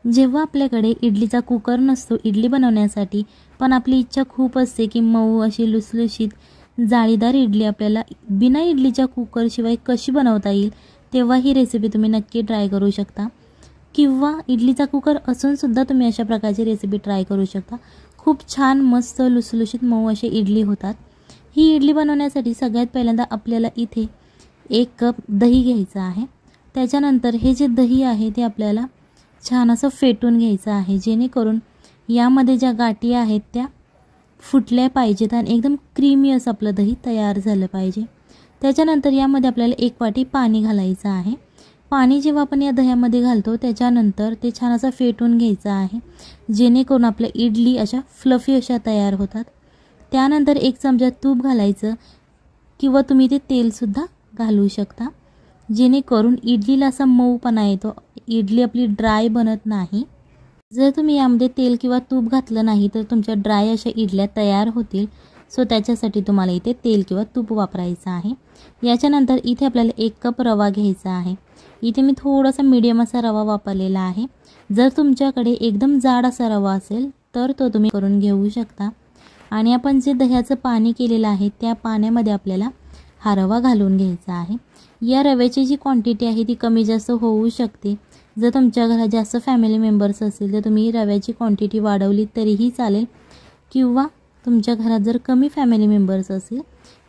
जेव्हा आपल्याकडे इडलीचा कुकर नसतो इडली बनवण्यासाठी, पण आपली इच्छा खूप असते की मऊ अशी लुसलुशीत जाळीदार इडली आपल्याला बिना इडलीच्या कुकरशिवाय कशी बनवता येईल, तेव्हा ही रेसिपी तुम्ही नक्की ट्राय करू शकता. किंवा इडलीचा कुकर असूनसुद्धा तुम्ही अशा प्रकारची रेसिपी ट्राय करू शकता. खूप छान मस्त लुसलुशीत मऊ अशी इडली होतात. ही इडली बनवण्यासाठी सगळ्यात पहिल्यांदा आपल्याला इथे 1 कप दही घ्यायचं आहे. त्याच्यानंतर हे जे दही आहे ते आपल्याला छान असं फेटून घ्यायचं आहे, जेणेकरून यामध्ये ज्या गाठी आहेत त्या फुटल्या पाहिजेत आणि एकदम क्रीमी असं आपलं दही तयार झालं पाहिजे. त्याच्यानंतर यामध्ये आपल्याला 1 वाटी पाणी घालायचं आहे. पाणी जेव्हा आपण या दह्यामध्ये घालतो त्याच्यानंतर ते छान असं फेटून घ्यायचं आहे, जेणेकरून आपल्या इडली अशा फ्लफी अशा तयार होतात. त्यानंतर 1 चमचा तूप घालायचं किंवा तुम्ही ते तेलसुद्धा घालू शकता, जेणेकरून इडलीला असा मऊपणा येतो. इडली आपली ड्राय बनत नाही. जर तुम्ही यामध्ये तेल किंवा तूप घातलं नाही तर तुमच्या ड्राय अशा इडल्या तयार होतील. सो त्याच्यासाठी तुम्हाला इथे तेल किंवा तूप वापरायचं आहे. याच्यानंतर इथे आपल्याला 1 कप रवा घ्यायचा आहे. इथे मी थोडासा मीडियम असा रवा वापरलेला आहे. जर तुमच्याकडे एकदम जाड असा रवा असेल तर तो तुम्ही करून घेऊ शकता. आणि आपण जे दह्याचं पाणी केलेलं आहे त्या पाण्यामध्ये आपल्याला हा रवा घालून घ्यायचा आहे. या रव्याची जी क्वांटिटी आहे ती कमी जास्त होऊ शकते. जर तुमच्या घरात जास्त फॅमिली मेंबर्स असतील तर तुम्ही रव्याची क्वांटिटी वाढवली तरीही चालेल, किंवा तुमच्या घरात जर कमी फॅमिली मेंबर्स असेल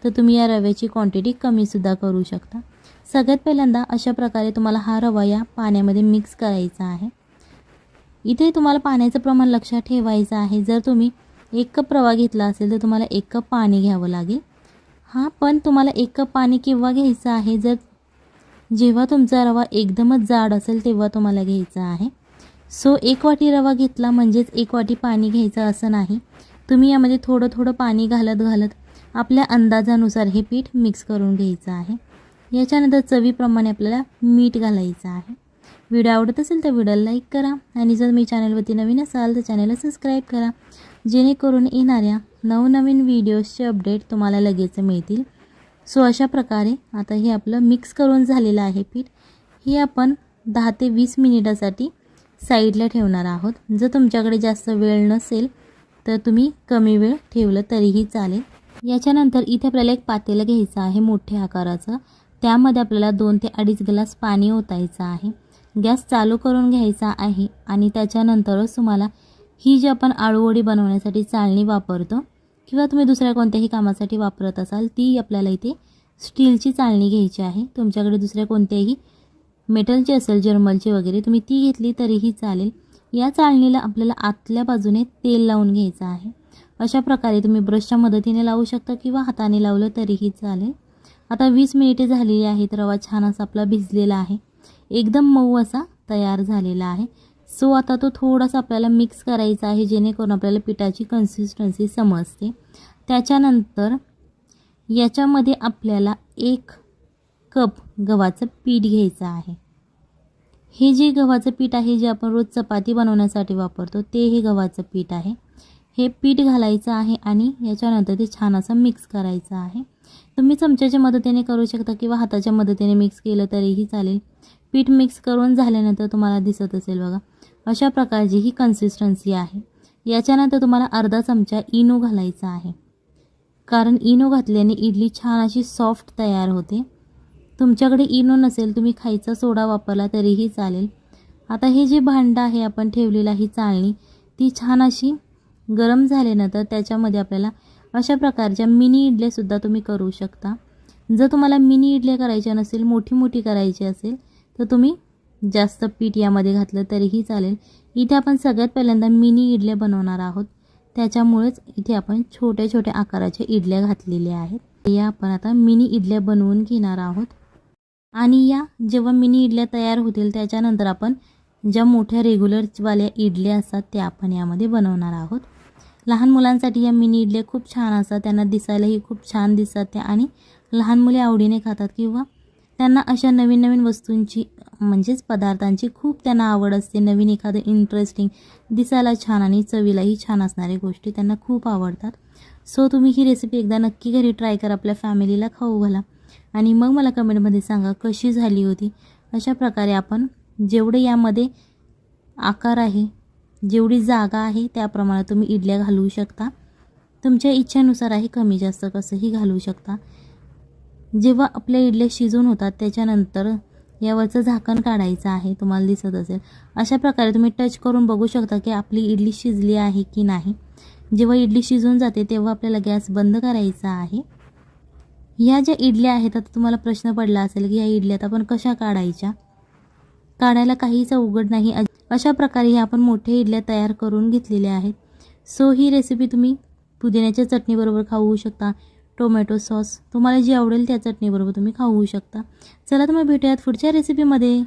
तर तुम्ही या रव्याची क्वांटिटी कमीसुद्धा करू शकता. सगळ्यात पहिल्यांदा अशा प्रकारे तुम्हाला हा रवा या पाण्यामध्ये मिक्स करायचा आहे. इथे तुम्हाला पाण्याचं प्रमाण लक्षात ठेवायचं आहे. जर तुम्ही 1 कप रवा घेतला असेल तर तुम्हाला 1 कप पाणी घ्यावं लागेल. पण तुम्हाला 1 कप पाणी केव्हा घ्यायचं आहे, जर जेव्हा तुमचा रवा एकदमच जाड असेल तेव्हा तुम्हाला घ्यायचा आहे. सो 1 वाटी रवा घेतला म्हणजेच 1 वाटी पाणी घ्यायचं असं नाही. तुम्ही यामध्ये थोडं थोडं पाणी घालत घालत आपल्या अंदाजानुसार हे पीठ मिक्स करून घ्यायचं आहे. याच्यानंतर चवीप्रमाणे आपल्याला मीठ घालायचं आहे. व्हिडिओ आवडत असेल तर व्हिडिओला लाईक करा आणि जर मी चॅनलवरती नवीन असाल तर चॅनलला सबस्क्राईब करा, जेणेकरून येणाऱ्या नवनवीन व्हिडिओजचे अपडेट तुम्हाला लगेच मिळतील. सो अशा प्रकारे आता हे आपलं मिक्स करून झालेलं आहे पीठ. हे आपण 10 ते 20 मिनिटासाठी साईडला ठेवणार आहोत. जर तुमच्याकडे जास्त वेळ नसेल तर तुम्ही कमी वेळ ठेवलं तरीही चालेल. याच्यानंतर इथे आपल्याला एक पातेलं घ्यायचं आहे मोठ्या आकाराचं. त्यामध्ये आपल्याला 2 ते 2.5 ग्लास पाणी ओतायचं आहे. गॅस चालू करून घ्यायचा आहे आणि त्याच्यानंतरच तुम्हाला ही जी आपण आळूवडी बनवण्यासाठी चाळणी वापरतो किंवा तुम्ही दुसऱ्या कोणत्याही कामासाठी वापरत असाल ती आपल्याला इथे स्टीलची चाळणी घ्यायची आहे. तुमच्याकडे दुसऱ्या कोणत्याही मेटलची असेल, जर्मलची वगैरे, तुम्ही ती घेतली तरीही चालेल. या चाळणीला आपल्याला आतल्या बाजूने तेल लावून घ्यायचं आहे. अशा प्रकारे तुम्ही ब्रशच्या मदतीने लावू शकता किंवा हाताने लावलं तरीही चालेल. आता 20 मिनिटे झालेली आहेत. रवा छान असा आपला भिजलेला आहे, एकदम मऊ असा तयार झालेला आहे. सो आता तो थोडासा आपल्याला मिक्स करायचा आहे, जेणेकरून आपल्याला पिठाची कन्सिस्टन्सी समजते. त्याच्यानंतर याच्यामध्ये आपल्याला 1 कप गव्हाचं पीठ घ्यायचं आहे. हे जे गव्हाचं पीठ आहे जे आपण रोज चपाती बनवण्यासाठी वापरतो ते हे गव्हाचं पीठ आहे. हे पीठ घालायचं आहे आणि याच्यानंतर ते छान असं मिक्स करायचं आहे. तुम्ही चमच्याच्या मदतीने करू शकता किंवा हाताच्या मदतीने मिक्स केलं तरीही चालेल. पीठ मिक्स करून झाल्यानंतर तुम्हाला दिसत असेल बघा, अशा प्रकारची ही कन्सिस्टन्सी आहे. याच्यानंतर तुम्हाला अर्धा चमचा इनो घालायचा आहे, कारण इनो घातल्याने इडली छान अशी सॉफ्ट तयार होते. तुमच्याकडे इनो नसेल तुम्ही खायचा सोडा वापरला तरीही चालेल. आता हे जे भांडं आहे आपण ठेवलेलं ही चाळणी, ती छान अशी गरम झाल्यानंतर त्याच्यामध्ये आपल्याला अशा प्रकारच्या मिनी इडल्यासुद्धा तुम्ही करू शकता. जर तुम्हाला मिनी इडल्या करायच्या नसेल, मोठी मोठी करायची असेल तर तुम्ही जास्त पीठ यामध्ये घातलं तरीही चालेल. इथे आपण सगळ्यात पहिल्यांदा मिनी इडल्या बनवणार आहोत, त्याच्यामुळेच इथे आपण छोट्या छोट्या आकाराच्या इडल्या घातलेल्या आहेत. या आपण आता मिनी इडल्या बनवून घेणार आहोत. आणि या जेव्हा मिनी इडल्या तयार होतील त्याच्यानंतर आपण ज्या मोठ्या रेग्युलरवाल्या इडल्या असतात त्या आपण यामध्ये बनवणार आहोत. लहान मुलांसाठी या मिनी इडल्या खूप छान असतात, त्यांना दिसायलाही खूप छान दिसतात त्या, आणि लहान मुले आवडीने खातात किंवा त्यांना अशा नवीन नवीन वस्तूंची म्हणजेच पदार्थांची खूप त्यांना आवड असते. नवीन एखादं इंटरेस्टिंग, दिसायला छान आणि चवीलाही छान असणाऱ्या गोष्टी त्यांना खूप आवडतात. सो तुम्ही ही रेसिपी एकदा नक्की घरी ट्राय करा, आपल्या फॅमिलीला खाऊ घाला आणि मग मला कमेंटमध्ये सांगा कशी झाली होती. अशा प्रकारे आपण जेवढे यामध्ये आकार आहे, जेवढी जागा आहे त्याप्रमाणे तुम्ही इडल्या घालवू शकता. तुमच्या इच्छेनुसार आहे, कमी जास्त कसंही घालवू शकता. जेव्हा आपल्या इडल्या शिजून होतात त्याच्यानंतर यावरचं झाकण काढायचं आहे. तुम्हाला दिसत असेल अशा प्रकारे तुम्ही टच करून बघू शकता की आपली इडली शिजली आहे की नाही. जेव्हा इडली शिजून जाते तेव्हा आपल्याला गॅस बंद करायचा आहे. ह्या ज्या इडल्या आहेत, आता तुम्हाला प्रश्न पडला असेल की या इडल्यात आपण कशा काढायच्या. काढायला काहीच अवघड नाही. अशा प्रकारे ह्या आपण मोठ्या इडल्या तयार करून घेतलेल्या आहेत. सो ही रेसिपी तुम्ही पुदिन्याच्या चटणीबरोबर खाऊ शकता. टोमॅटो सॉस तुम्हाला जी आवडेल त्या चटणीबरोबर तुम्ही खाऊ शकता. चला तर मग भेटूयात पुढच्या रेसिपीमध्ये.